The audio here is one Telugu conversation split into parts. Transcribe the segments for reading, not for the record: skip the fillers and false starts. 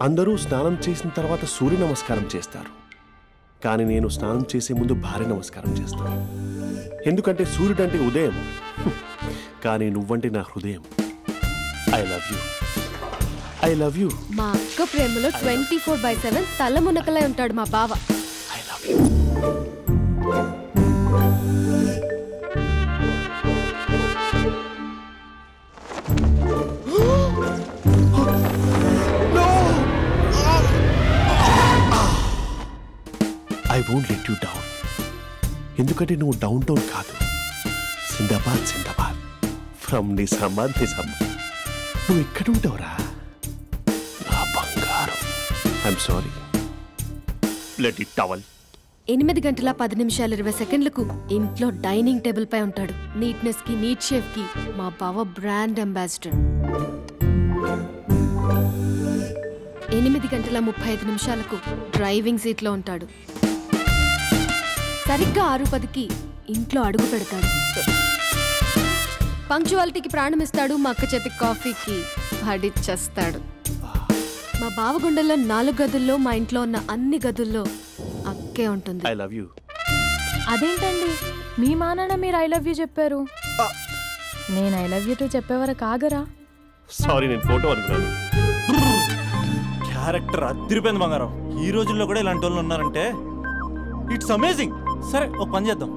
అందరూ స్నానం చేసిన తర్వాత సూర్య నమస్కారం చేస్తారు, కానీ నేను స్నానం చేసే ముందు భార్య నమస్కారం చేస్తాను. ఎందుకంటే సూర్యుడు అంటే ఉదయం, కానీ నువ్వంటే నా హృదయం. I love you, I love you. మా అక్క ప్రేమలో 24/7 తల మునకలై ఉంటాడు మా బావ. I love you. I won't let you down. ఎందుకంటే నువ్వు డౌన్ టౌన్ కాదు, జిందాబాద్ జిందాబాద్ ఫ్రమ్ నిజామాబాద్ నిజామాబాద్. నువ్వు ఇక్కడ ఉంటావురా నా బంగారం. I'm sorry, let it towel. 8 గంటల 10 నిమిషాలు 20 సెకండ్లకు ఇంట్లో డైనింగ్ టేబుల్ పై ఉంటాడు. నీట్నెస్ కి, నీట్ షేఫ్ కి మా బావ బ్రాండ్ అంబాసిడర్. 8 గంటల 35 నిమిషాలకు డ్రైవింగ్ సీట్ లో ఉంటాడు. సరిగ్గా 6:10కి ఇంట్లో అడుగు పెడతాడు. పంక్చువాలిటీకి ప్రాణం ఇస్తాడు. మా అక్క చేతి కాఫీకి పడిచ్చేస్తాడు. మా బావ గుండెల్లో 4 గదుల్లో, మా ఇంట్లో ఉన్న అన్ని గదుల్లో అక్కే ఉంటుంది. I love you. అదేంటండి మీ మానాన్న మీరు ఐ లవ్ యూ చెప్పారు, నేను ఐ లవ్ యూ టు చెప్పేవరకు ఆగరా? సారీ, నేను ఫోటో అనుకున్నాను. క్యారెక్టర్ అదిరిపోయింది బంగారం. ఈ రోజుల్లో కూడా ఇలాంటి వాళ్ళు ఉన్నారంటే ఇట్స్ అమేజింగ్. సరే ఒక పని చేద్దాం,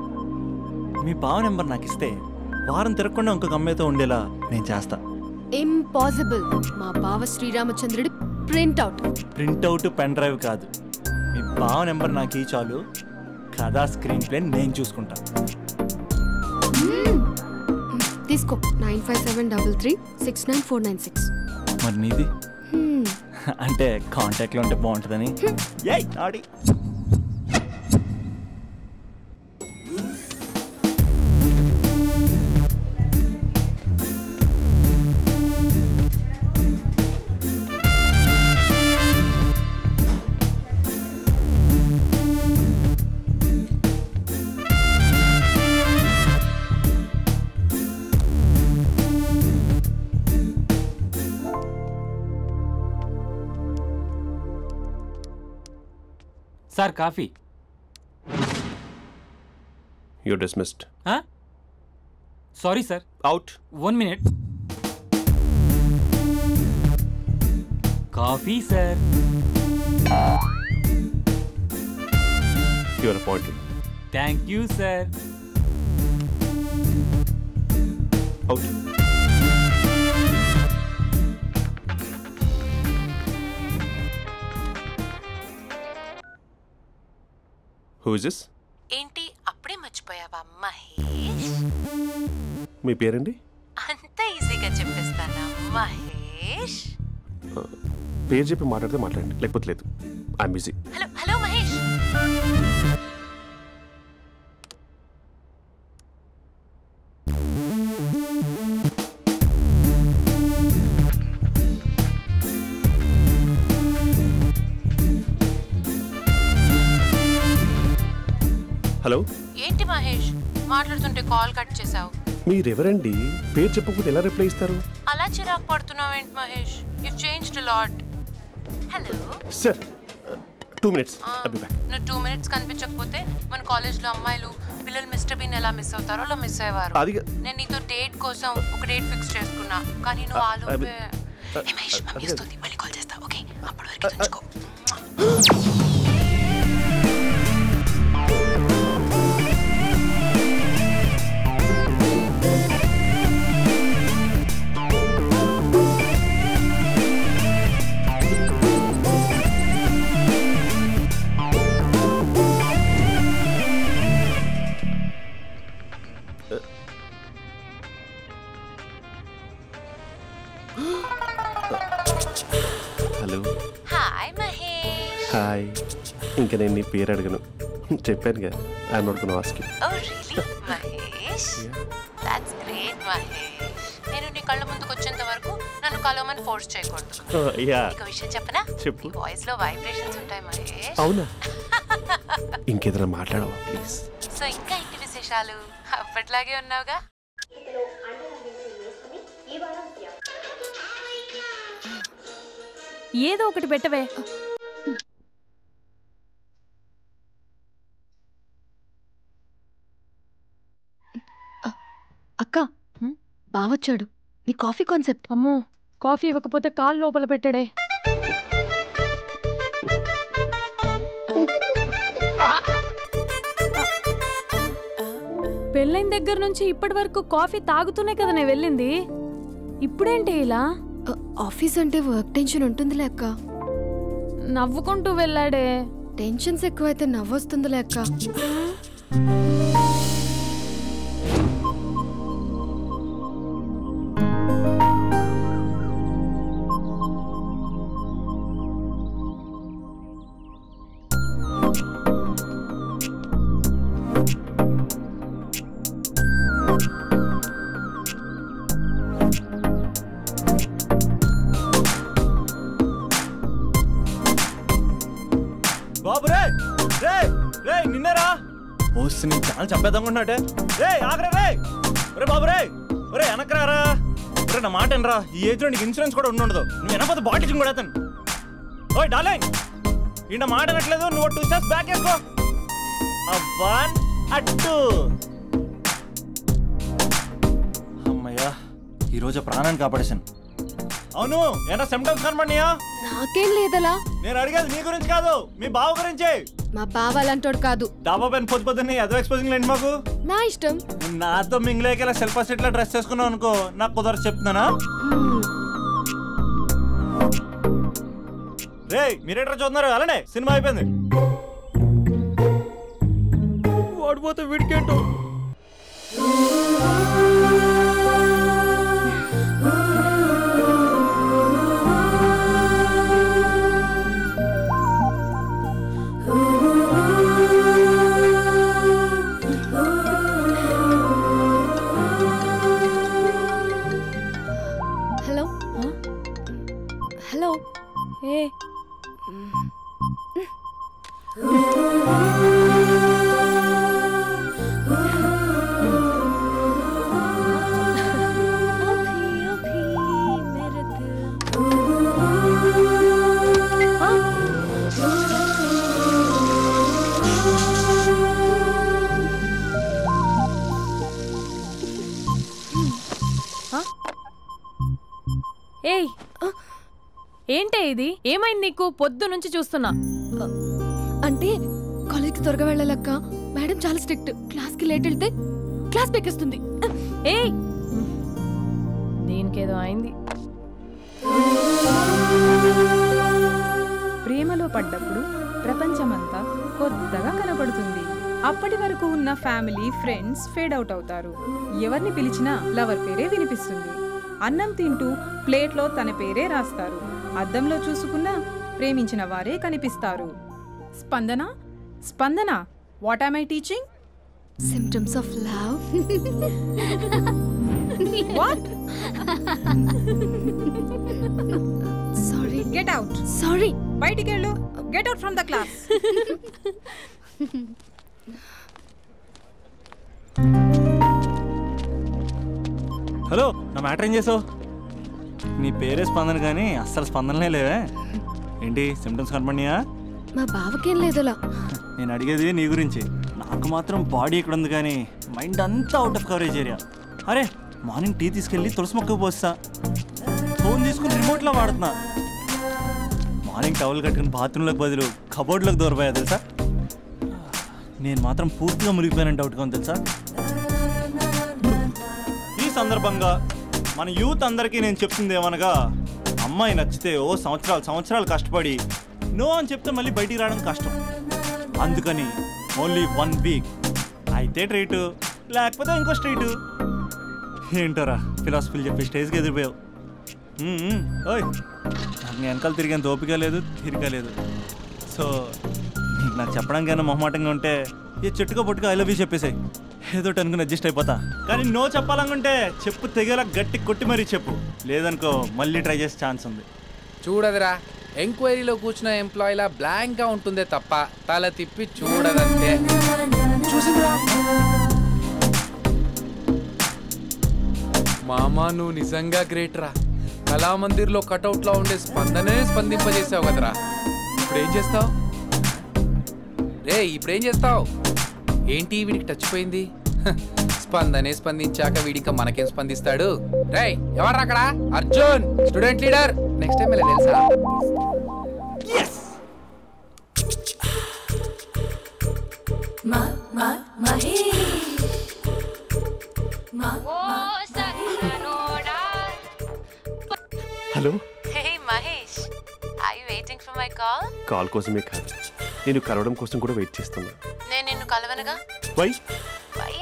మీ బావ నెంబర్ నాకు ఇస్తే వారం తిరగకుండా ఇంకొక అమ్మాయితో ఉండేలా నేను చేస్తా. ఇంపాసిబుల్. మా బావ శ్రీరామచంద్రుడి ప్రింట్అవుట్ పెన్ డ్రైవ్ కాదు, మీ బావ నెంబర్ నాకు ఈ చాలు. కథా స్క్రీన్ ప్లే నేను చూసుకుంటా. తీసుకో. 9573369496. మరి నీది? అంటే కాంటాక్ట్లో ఉంటే బాగుంటుందని. ఆడి sir coffee. You're dismissed. Sorry sir. Out. 1 minute. Coffee sir. You are appointed. Thank you sir. Out. Who is this? ఏంటి అప్పుడే మర్చిపోయావా మహేష్? మీ పేరండి? అంత ఈజీగా చెప్పేస్తానా మహేష్? పేరు చెప్పి మాట్లాడితే మాట్లాడండి, లేకపోతే లేదు. I'm busy. Hello hello Mahesh. Hello. ఏంటి మహేష్ మాట్లాడుతుంటే కాల్ కట్ చేసావు? మీరెవరండి? పేరు చెప్పకపోతే ఎలా రిప్లై ఇస్తారు? అలా చిరాకు పడుతున్నావు ఏంటి Mahesh? You changed a lot. Hello sir, 2 minutes. I'll be back. నువ్వు 2 minutes కనిపించకపోతే మన కాలేజ్లో అమ్మాయిలు పిల్లలు మిస్టర్ బీన్ ఎలా మిస్ అవుతారో అలా మిస్ అయ్యేవారు. నేను నీతో డేట్ కోసం ఒక డేట్ ఫిక్స్ చేసుకున్నా, కానీ నువ్వు ఆలోపే. మహేష్ మమ్మీ వస్తుంది, మళ్ళీ కాల్ చేస్తా. ఓకే, అప్పటి వరకు ఉంచుకో. హలో. హాయ్ మహేష్. హాయ్. ఇంకా నేను నీ పేరు అడగను, చెప్పానుగా. I'm not gonna ask you. Oh really Mahesh? That's great Mahesh. నేను నీ కళ్ళ ముందుకు వచ్చేంత వరకు నన్ను కలవమని ఫోర్స్ చేయకూడదు. నీకు విషయం చెప్పనా? చెప్పు. నీ వాయిస్ లో వైబ్రేషన్స్ ఉంటాయి మహేష్. అవునా? ఇంకేదైనా మాట్లాడవా ప్లీజ్? సో ఇంకా ఇంటి విశేషాలు అప్పట్లాగే ఉన్నావుగా? ఏదో ఒకటి పెట్టవే. అక్క బావొచ్చాడు. నీ కాఫీ కాన్సెప్ట్. అమ్మో, కాఫీ ఇవ్వకపోతే కాలు లోపల పెట్టాడే. పెళ్ళైన దగ్గర నుంచి ఇప్పటి వరకు కాఫీ తాగుతూనే కదా నేను వెళ్ళింది. ఇప్పుడేంటి ఇలా? ఆఫీస్ అంటే వర్క్ టెన్షన్ ఉంటుందిలే అక్క. నవ్వుకుంటూ వెళ్ళాడే. టెన్షన్స్ ఎక్కువైతే నవ్వొస్తుందిలే అక్క. బాబు రే రే రే నిన్నరా వస్తు నేను చాలా చంపేద్దామనుకున్నాటే. రే ఆగరా రే. రే బాబు రే. రే వెనకరారా. రే నా మాట అనరా. ఈ ఏజ్లో నీకు ఇన్సూరెన్స్ కూడా ఉండదు. నువ్వు వెనకపోతే బాటిల్ కూడా అతను. ఓయ్ డార్లింగ్, ఈ నా మాట అనట్లేదు. నువ్వు 2 స్టెప్స్ బ్యాక్ వేసుకో. 1 2. అమ్మయ్యా, ఈరోజు ప్రాణాన్ని కాపాడేశాను. అవును, ఏనా సిమ్టమ్స్ కనబడినాయా? నాకేం లేదలా. నేను అడిగేది నీ గురించి కాదు, మీ బావ గురించి. మా బావ అలాంటోడు కాదు. డాబా పైన పొద్దు పొద్దున్నే అదో ఎక్స్పోజింగ్ లేండి మాకు. నా ఇష్టం. నాతో మింగిలేక సెల్ఫ్ అసిట్ లా డ్రెస్ చేసుకున్నావు అనుకో, నాకు కుదరదు చెప్తున్నానా. రే మీరేట్రా చూస్తున్నారు? అలానే సినిమా అయిపోయింది. వాడిపోతే వీడికేంటో. Hello hello. ఏ ఏయ్, ఏంటే ఇది? ఏమైంది నీకు? పొద్దు నుంచి చూస్తున్నా. అంటే కాలేజ్కి త్వరగా వెళ్ళాలక్క. మేడం చాలా స్ట్రిక్ట్. క్లాస్కి లేట్ వెళ్తే క్లాస్ పెక్కేస్తుంది. ఏయ్, దీనికేదో అయింది. ప్రేమలో పడ్డప్పుడు ప్రపంచమంతా కొత్తగా కనపడుతుంది. అప్పటి వరకు ఉన్న ఫ్యామిలీ ఫ్రెండ్స్ ఫేడ్ అవుట్ అవుతారు. ఎవరిని పిలిచినా లవర్ పేరే వినిపిస్తుంది. అన్నం తింటూ ప్లేట్లో తన పేరే రాస్తారు. అద్దంలో చూసుకున్నా ప్రేమించిన వారే కనిపిస్తారు. Spandana Spandana, what am I teaching? Symptoms of love. What? Sorry. Get out. Sorry. బయటికి వెళ్ళు. Get out from the class. Hello, నా మ్యాటర్ ఏం చేసావు? నీ పేరే స్పందన కానీ అస్సలు స్పందనలే లేవే. ఏంటి సిమ్టమ్స్ కనపడినాయా? మా బావకేం లేదులా. నేను అడిగేది నీ గురించి. నాకు మాత్రం బాడీ ఇక్కడ ఉంది కానీ మైండ్ అంతా అవుట్ ఆఫ్ కవరేజ్ ఏరియా. అరే మార్నింగ్ టీ తీసుకెళ్ళి తులసి మొక్కకు పోస్తా. ఫోన్ తీసుకుని రిమోట్లో వాడుతున్నా. మార్నింగ్ టవల్ కట్టుకుని బాత్రూంలోకి బదులు కబోర్డ్లోకి దూరపోయా తెలుసా. నేను మాత్రం పూర్తిగా మునిగిపోయానంటే డౌట్గా ఉంది తెలుసా. ఈ సందర్భంగా మన యూత్ అందరికీ నేను చెప్తుంది ఏమనగా, అమ్మాయి నచ్చితే ఓ సంవత్సరాలు కష్టపడి నో అని చెప్తే మళ్ళీ బయటికి రావడం కష్టం. అందుకని ఓన్లీ 1 వీక్ అయితే ట్రీటు, లేకపోతే ఇంకో స్ట్రీటు. ఏంటోరా ఫిలాసఫీలు చెప్పి స్టేజ్కి ఎదిరిపోయావు. ఓయ్, నాకు వెనకాల తిరిగేంత ఓపిక లేదు, తీరిక లేదు. సో నాకు చెప్పడానికైనా మొహమాటంగా ఉంటే ఏ చెట్టుగా పొట్టుగా ఐ లవ్ యూ చెప్పేసాయి. ఏదో అనుకుని అడ్జస్ట్ అయిపోతా. కానీ నో చెప్పాలనుకుంటే చెప్పు తెగేలా గట్టి కొట్టి మరీ చెప్పు. లేదనుకో మళ్ళీ ట్రై చేసే ఛాన్స్ ఉంది. చూడదురా, ఎంక్వైరీలో కూర్చున్న ఎంప్లాయీలా బ్లాంక్గా ఉంటుందే తప్ప తల తిప్పి చూడదంతే. చూసిందిరా మామా, నువ్వు నిజంగా గ్రేట్ రా. కళామందిర్లో కటౌట్లో ఉండే స్పందనే స్పందింపజేసావు కదరా. ఇప్పుడేం చేస్తావు రే? ఇప్పుడేం చేస్తావు? ఏంటి వీడికి టచ్ పోయింది? స్పందనే స్పందించాక వీడిక మనకేం స్పందిస్తాడు? రే ఎవరు అక్కడ? Arjun student leader. Next time ఇలా తెలుసా? Hello. Hey Mahesh, are you waiting for my call? Call కోసమే కాదు, నేను కలవడం కోసం కూడా వెయిట్ చేస్తున్నా. నేను నిన్ను కలవనుగా. వై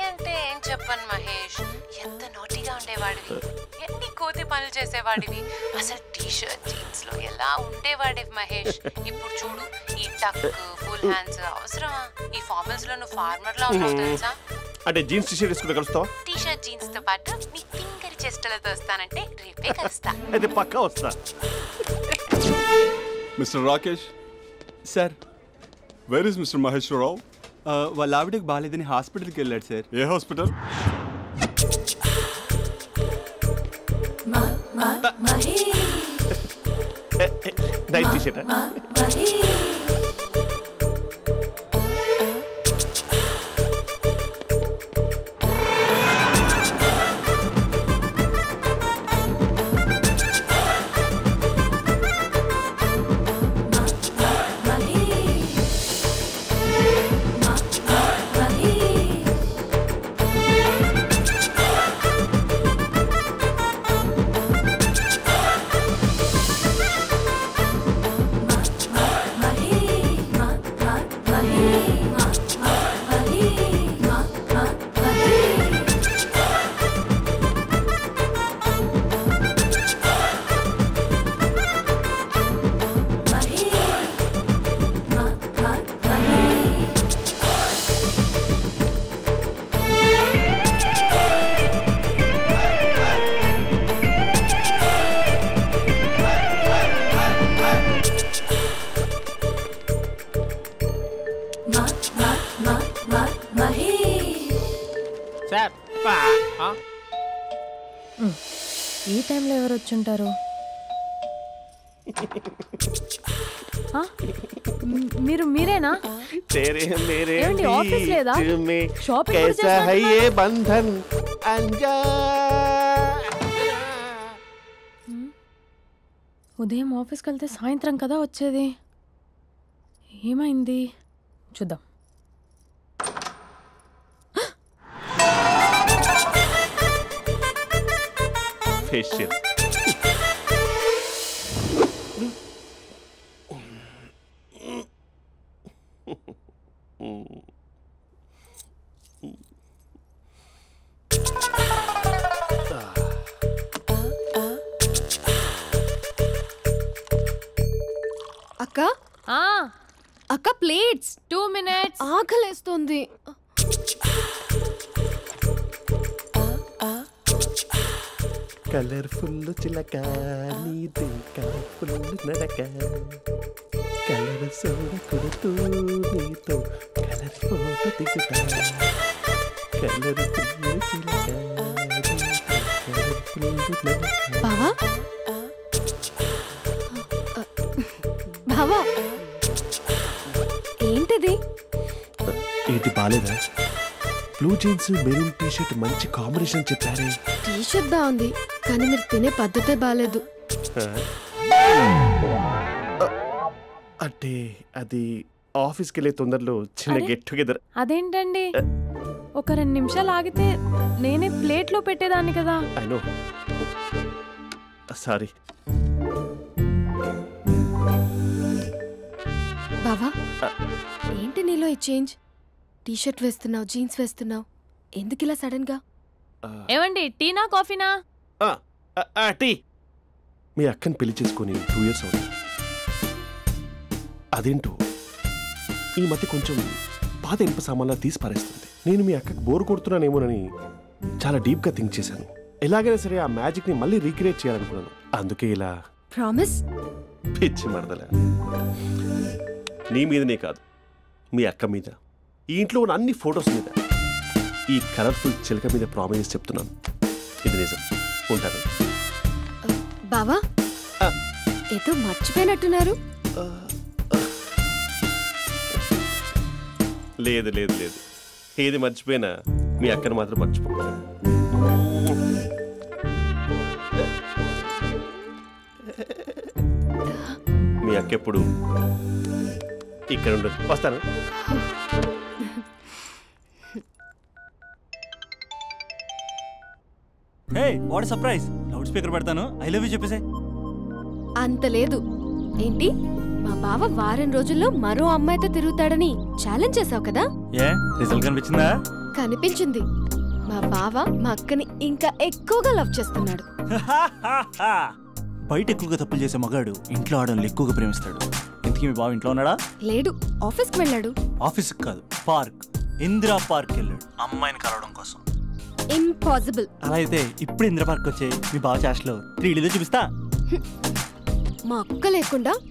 అంటే ఏం చెప్పను మహేష్, ఎంత నోటిగా ఉండేవాడివి, ఎన్ని కోతి పనులు చేసేవాడివి, అసలు టీషర్ట్ జీన్స్ లో ఎలా ఉండేవాడివి మహేష్. ఇప్పుడు చూడు, ఈ టక్ ఫుల్ హ్యాండ్స్ అవసరమా? ఈ ఫార్మల్స్ లో నువ్వు ఫార్మర్ లా ఉన్నావు తెలుసా? అంటే జీన్స్ టీషర్ట్ వేసుకుంటే కలుస్తావా? టీషర్ట్ జీన్స్ తో పాటు నీ తింగరి చెస్టలతో వస్తానంటే రేపే కలుస్తా. అయితే పక్కా వస్తా. Mister Rakesh sir. Where is mister Maheshwararao? వాళ్ళ ఆవిడకి బాగాలేదని హాస్పిటల్కి వెళ్ళాడు సార్. ఏ హాస్పిటల్? Night T-shirt. ఈ టైంలో ఎవరు వచ్చుంటారు? మీరేనా? ఏమండి ఆఫీస్ లేదా? షాపింగ్ బంధన్ ఉదయం ఆఫీస్కి వెళ్తే సాయంత్రం కదా వచ్చేది. ఏమైంది చూద్దాం. ఫేషియల్. అక్క అక్క ప్లేట్స్. 2 minutes. ఆకలేస్తుంది. కలర్ఫుల్ చిలక నీది కలర్ఫుల్ నడక కలర్ సోడ కొడుతూ నీతో కలర్ ఫోటో దిగుతా కలర్ఫుల్ చిలక బావా బావా ఏంటిది? ఏంటి బాలేదా? బ్లూ జీన్స్ మెరూన్ టీషర్ట్ మంచి కాంబినేషన్ చెప్పారే. టీషర్ట్ బాగుంది కానీ మీరు తినే పద్ధతే బాలేదు. అంటే అది ఆఫీస్కి వెళ్ళే తొందరలో చిన్న గెట్ టుగెదర్. అదేంటండి, ఒక 2 నిమిషాలు ఆగితే నేనే ప్లేట్లో పెట్టేదాన్ని కదా. I know, sorry. బావా ఏంటి నీలో ఈ చేంజ్? టీషర్ట్ వేస్తున్నావు, జీన్స్ వేస్తున్నావు, ఎందుకు ఇలా సడన్ గా? ఏమండి టీనా కాఫీనా? టీ. మీ అక్కని పెళ్లి చేసుకొని 2 years అవుతుంది. అదేంటో ఈ మధ్య కొంచెం పాత ఇనుప సామాన్లా తీసి పారేస్తుంది. నేను మీ అక్కకి బోర్ కొడుతున్నానేమోనని చాలా డీప్గా థింక్ చేశాను. ఎలాగైనా సరే ఆ మ్యాజిక్ని మళ్ళీ రీక్రియేట్ చేయాలనుకున్నాను. అందుకే ఇలా. ప్రామిస్? పిచ్చి మరదల, నీ మీదనే కాదు, మీ అక్క మీద, ఈ ఇంట్లో ఉన్న అన్ని ఫొటోస్ మీద, ఈ కలర్ఫుల్ చిలక మీద ప్రామిస్ చెప్తున్నాను. ఇది నిజం. ఉంటాను. బావా ఏదో మర్చిపోయినట్టున్నారు. లేదు లేదు లేదు, ఏది మర్చిపోయినా మీ అక్కను మాత్రం మర్చిపో. మీ అక్క ఎప్పుడు ఇక్కడ ఉండదు. వస్తాను. Hey what surprise, loud speaker పెడతాను, ఐ లవ్ యూ చెప్పేసే. అంత లేదు. ఏంటి, మా బావ వారం రోజుల్లో మరో అమ్మాయితో తిరుగుతాడని ఛాలెంజ్ చేసావు కదా? ఏ రిజల్ట్ కనిపించిందా? కనిపించింది. మా బావ మా అక్కని ఇంకా ఎక్కువగా లవ్ చేస్తున్నాడు. బయట ఎక్కువగా తప్పులు చేసే మగాడు ఇంట్లో ఆడవాళ్ళు ఎక్కువగా ప్రేమిస్తాడు. ఇంతకీ మీ బావ ఇంట్లో ఉన్నాడా? లేడు, ఆఫీస్కి వెళ్ళాడు. ఆఫీస్కి కాదు, పార్క్, ఇందిరా పార్క్ వెళ్ళాడు అమ్మాయిని కలవడం కోసం. ఇంపాసిబుల్. అలా అయితే ఇప్పుడు ఇందిరా పార్క్ వచ్చే మీ బావ చాష్లో 3Dలో చూపిస్తా. మా అక్క లేకుండా